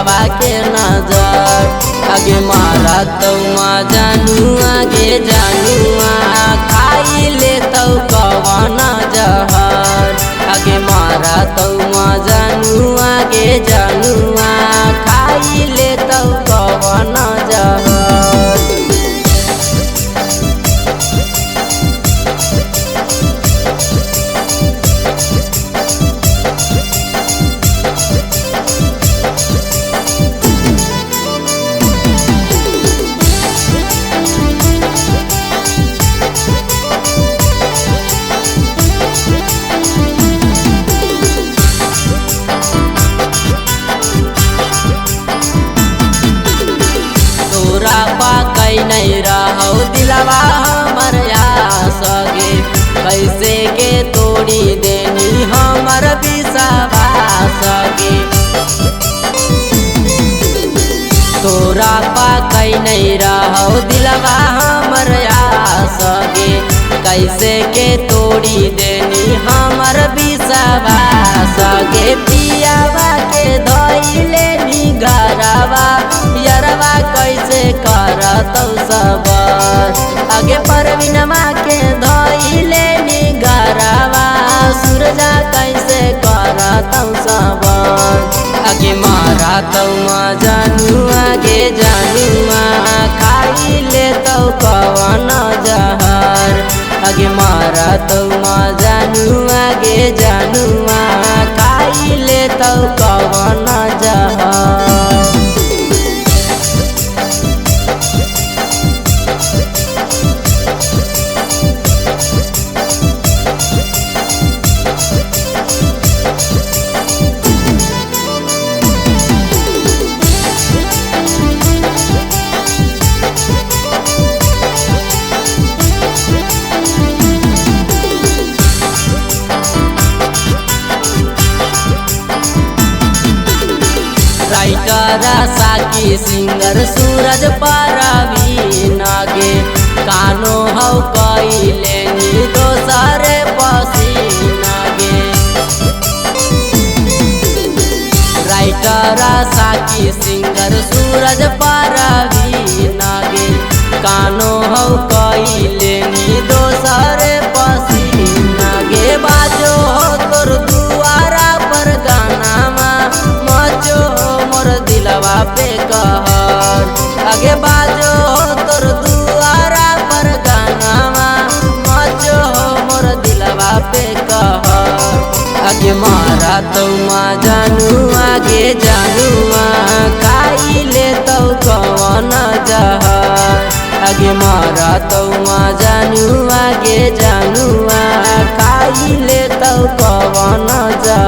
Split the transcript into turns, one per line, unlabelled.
पियावा के नजर आगे मारा तो जानू आगे जानू खाई ले तो कवन जहर आगे मारा तो जानू आगे जानू खाई ले तो कवन जहर। पाकई नहीं रहो दिलवा हमर सगे कैसे के तोड़ी देनी हमर विश्वास गे तोरा पाकई नहीं रहो दिलवा हमर सगे कैसे के तोड़ी देनी हमर विश्वास गे पियावा के धइले नी घरवा यरवा कैसे करतौ सबर आगे परवीनमा के धइले नी घरवा सूरजा कैसे करतौ सबर आगे मारा तो जानू आगे जानू खाई ले तो कवन जहर आगे मारा तो जानू आगे जानू खाई ले तो कवन जहर। राइटर साकी सिंगर सूरज परवीन गे कानो हौ कैले नी दोसरे पसीना गे राइटर साकी सिंगर सूरज परवीन गे कानो हौ कैले नी दोसरे पसीना गे बाजो तोर दुआरा पर गाना मचो मोर दिलवा पे कहर आगे बाजो तोर दुआरा पर गाना मचो मोर दिलवा पे कहर आगे मारा तो जानू आगे जानू खाई ले तो कवन जहर आगे मारा तो जानू आगे जानू खाई ले तो कवन जहर।